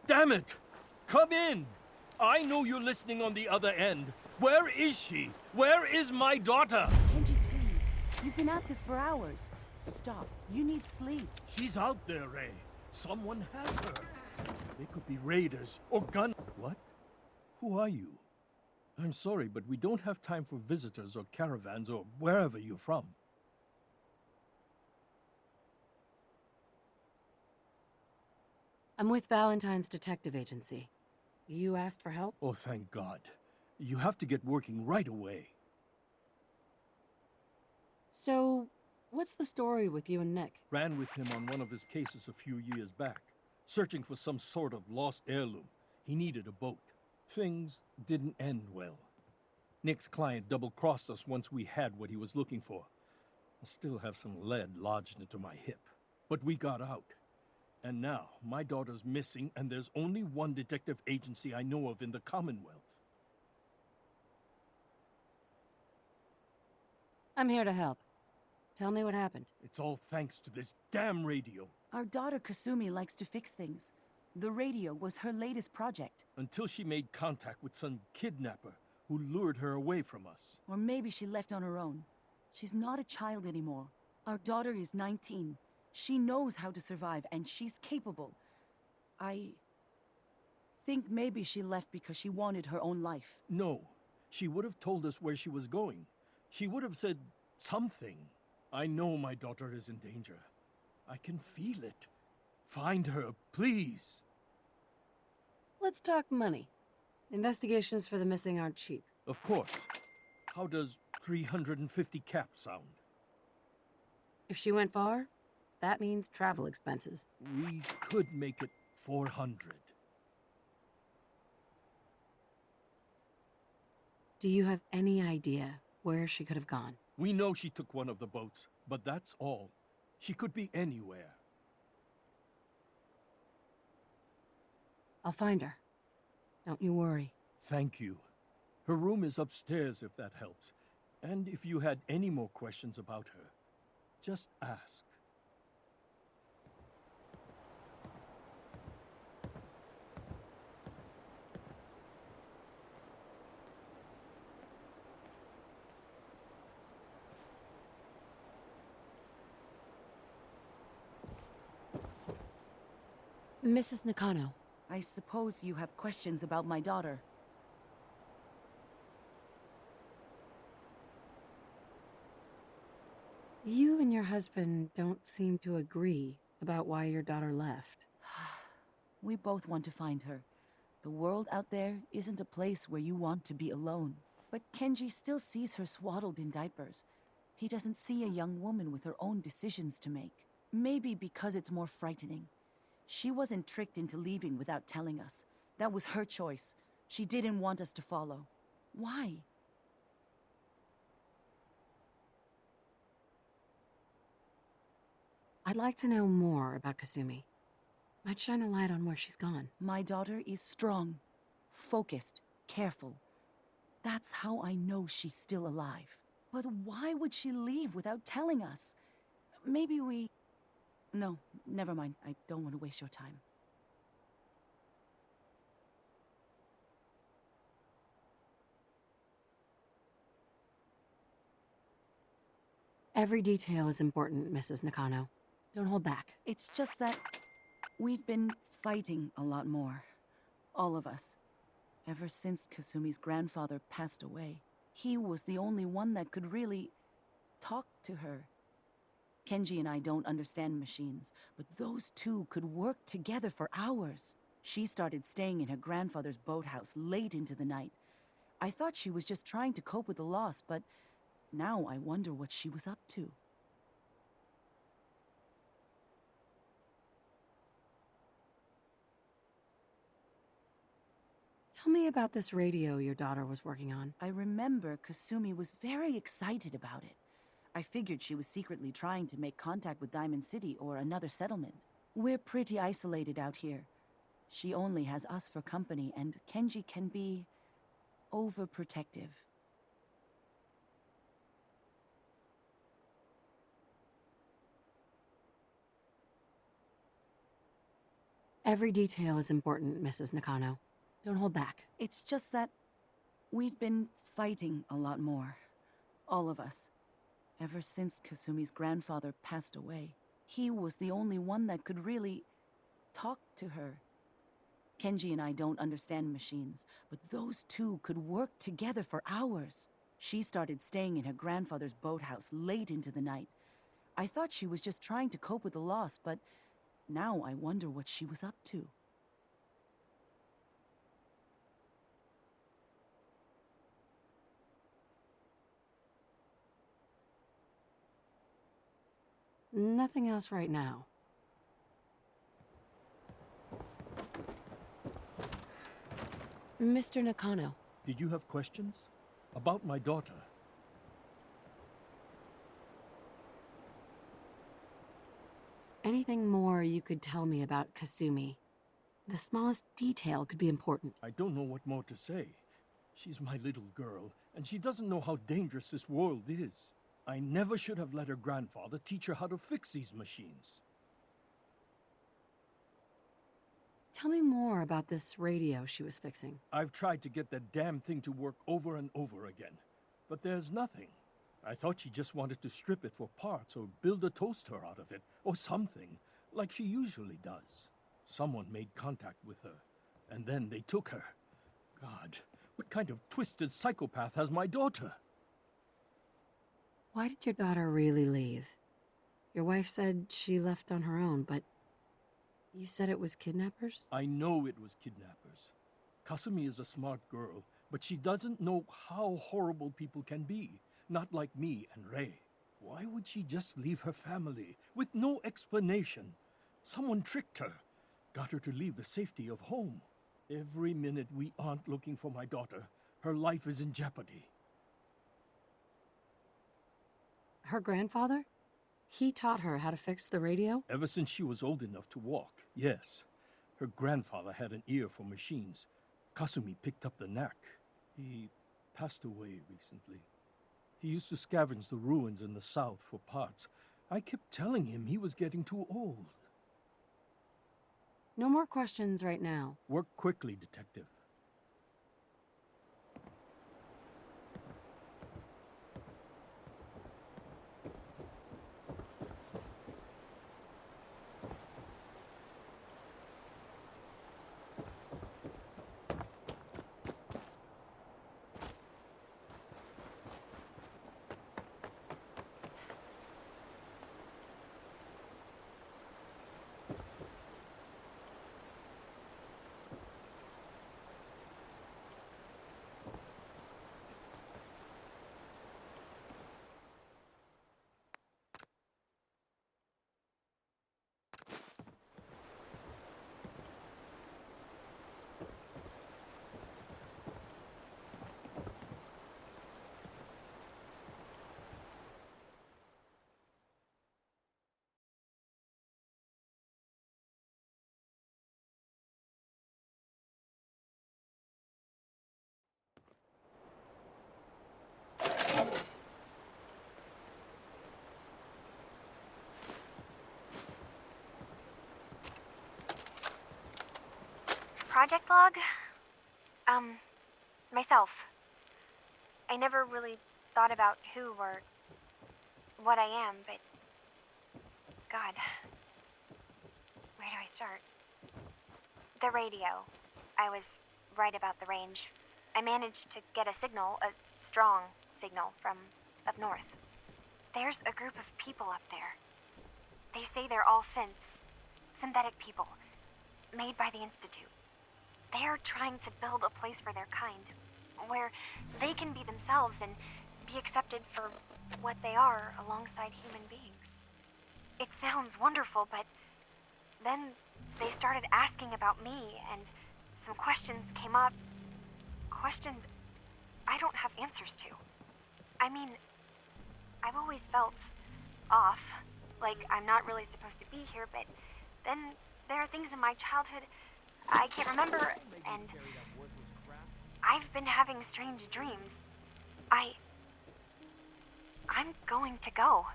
Damn it! Come in! I know you're listening on the other end. Where is she? Where is my daughter? Kenji, please. You've been at this for hours. Stop. You need sleep. She's out there, Ray. Someone has her. They could be raiders or gun... What? Who are you? I'm sorry, but we don't have time for visitors or caravans or wherever you're from. I'm with Valentine's detective agency. You asked for help? Oh, thank God. You have to get working right away. So, what's the story with you and Nick? Ran with him on one of his cases a few years back, searching for some sort of lost heirloom. He needed a boat. Things didn't end well. Nick's client double-crossed us once we had what he was looking for. I still have some lead lodged into my hip. But we got out. And now, my daughter's missing, and there's only one detective agency I know of in the Commonwealth. I'm here to help. Tell me what happened. It's all thanks to this damn radio. Our daughter Kasumi likes to fix things. The radio was her latest project. Until she made contact with some kidnapper who lured her away from us. Or maybe she left on her own. She's not a child anymore. Our daughter is 19. She knows how to survive, and she's capable. I think maybe she left because she wanted her own life. No, she would have told us where she was going. She would have said something. I know my daughter is in danger. I can feel it. Find her, please. Let's talk money. Investigations for the missing aren't cheap. Of course. How does 350 cap sound? If she went far, that means travel expenses. We could make it 400. Do you have any idea where she could have gone? We know she took one of the boats, but that's all. She could be anywhere. I'll find her. Don't you worry. Thank you. Her room is upstairs if that helps. And if you had any more questions about her, just ask. Mrs. Nakano. I suppose you have questions about my daughter. You and your husband don't seem to agree about why your daughter left. We both want to find her. The world out there isn't a place where you want to be alone. But Kenji still sees her swaddled in diapers. He doesn't see a young woman with her own decisions to make. Maybe because it's more frightening. She wasn't tricked into leaving without telling us. That was her choice. She didn't want us to follow. Why? I'd like to know more about Kasumi. Might shine a light on where she's gone. My daughter is strong, focused, careful. That's how I know she's still alive. But why would she leave without telling us? Maybe we... No, never mind. I don't want to waste your time. Every detail is important, Mrs. Nakano. Don't hold back. It's just that we've been fighting a lot more. All of us. Ever since Kasumi's grandfather passed away. He was the only one that could really talk to her. Kenji and I don't understand machines, but those two could work together for hours. She started staying in her grandfather's boathouse late into the night. I thought she was just trying to cope with the loss, but now I wonder what she was up to. Tell me about this radio your daughter was working on. I remember Kasumi was very excited about it. I figured she was secretly trying to make contact with Diamond City or another settlement. We're pretty isolated out here. She only has us for company, and Kenji can be overprotective. Every detail is important, Mrs. Nakano. Don't hold back. It's just that we've been fighting a lot more. All of us. Ever since Kasumi's grandfather passed away. He was the only one that could really talk to her. Kenji and I don't understand machines, but those two could work together for hours. She started staying in her grandfather's boathouse late into the night. I thought she was just trying to cope with the loss, but now I wonder what she was up to. Nothing else right now. Mr. Nakano. Did you have questions? About my daughter? Anything more you could tell me about Kasumi? The smallest detail could be important. I don't know what more to say. She's my little girl, and she doesn't know how dangerous this world is. I never should have let her grandfather teach her how to fix these machines. Tell me more about this radio she was fixing. I've tried to get that damn thing to work over and over again, but there's nothing. I thought she just wanted to strip it for parts or build a toaster out of it, or something, like she usually does. Someone made contact with her, and then they took her. God, what kind of twisted psychopath has my daughter? Why did your daughter really leave? Your wife said she left on her own, but you said it was kidnappers? I know it was kidnappers. Kasumi is a smart girl, but she doesn't know how horrible people can be. Not like me and Rei. Why would she just leave her family with no explanation? Someone tricked her, got her to leave the safety of home. Every minute we aren't looking for my daughter, her life is in jeopardy. Her grandfather? He taught her how to fix the radio? Ever since she was old enough to walk, yes. Her grandfather had an ear for machines. Kasumi picked up the knack. He passed away recently. He used to scavenge the ruins in the south for parts. I kept telling him he was getting too old. No more questions right now. Work quickly, Detective. Project log? Myself. I never really thought about who or what I am, but God, where do I start? The radio. I was right about the range. I managed to get a signal, a strong signal from up north. There's a group of people up there. They say they're all synthetic people, made by the Institute. They're trying to build a place for their kind, where they can be themselves and be accepted for what they are alongside human beings. It sounds wonderful, but then they started asking about me, and some questions came up. Questions I don't have answers to. I mean, I've always felt off, like I'm not really supposed to be here, but then there are things in my childhood I can't remember, and I've been having strange dreams. I'm going to go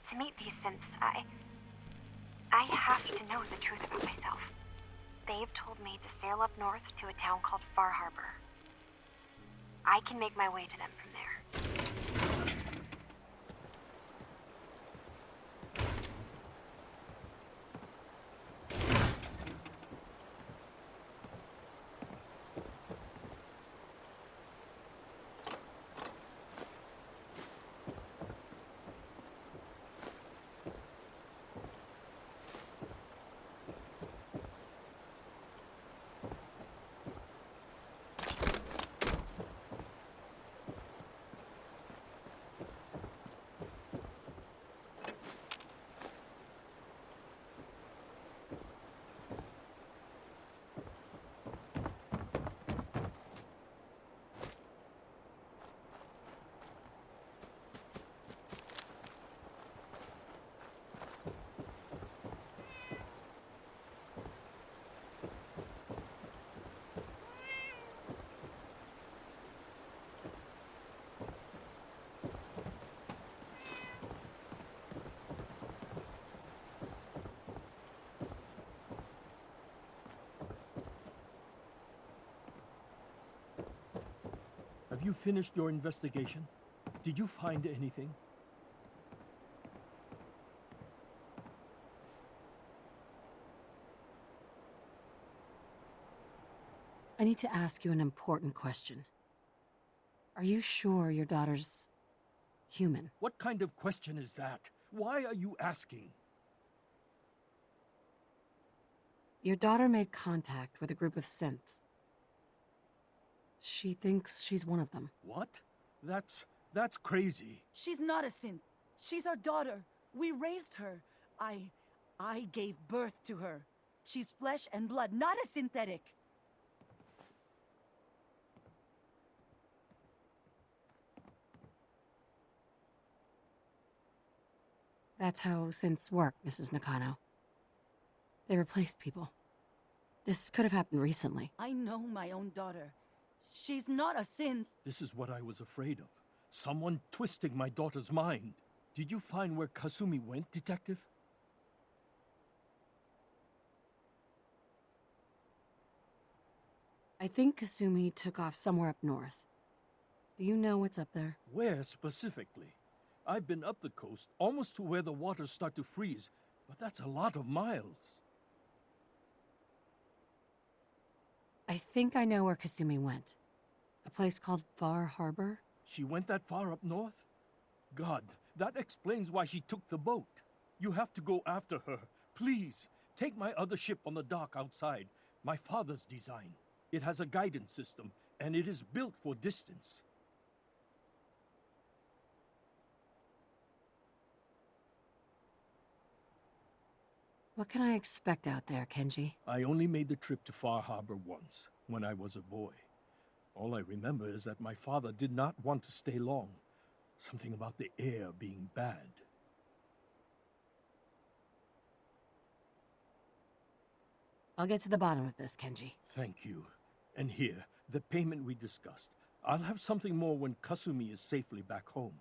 to meet these synths. I I have to know the truth about myself. They've told me to sail up north to a town called Far Harbor. I can make my way to them from there. Have you finished your investigation? Did you find anything? I need to ask you an important question. Are you sure your daughter's human? What kind of question is that? Why are you asking? Your daughter made contact with a group of synths. She thinks she's one of them. What? That's crazy. She's not a synth. She's our daughter. We raised her. I gave birth to her. She's flesh and blood, not a synthetic. That's how synths work, Mrs. Nakano. They replaced people. This could have happened recently. I know my own daughter. She's not a synth. This is what I was afraid of. Someone twisting my daughter's mind. Did you find where Kasumi went, Detective? I think Kasumi took off somewhere up north. Do you know what's up there? Where specifically? I've been up the coast, almost to where the waters start to freeze, but that's a lot of miles. I think I know where Kasumi went. A place called Far Harbor? She went that far up north? God, that explains why she took the boat. You have to go after her. Please, take my other ship on the dock outside. My father's design. It has a guidance system, and it is built for distance. What can I expect out there, Kenji? I only made the trip to Far Harbor once, when I was a boy. All I remember is that my father did not want to stay long. Something about the air being bad. I'll get to the bottom of this, Kenji. Thank you. And here, the payment we discussed. I'll have something more when Kasumi is safely back home.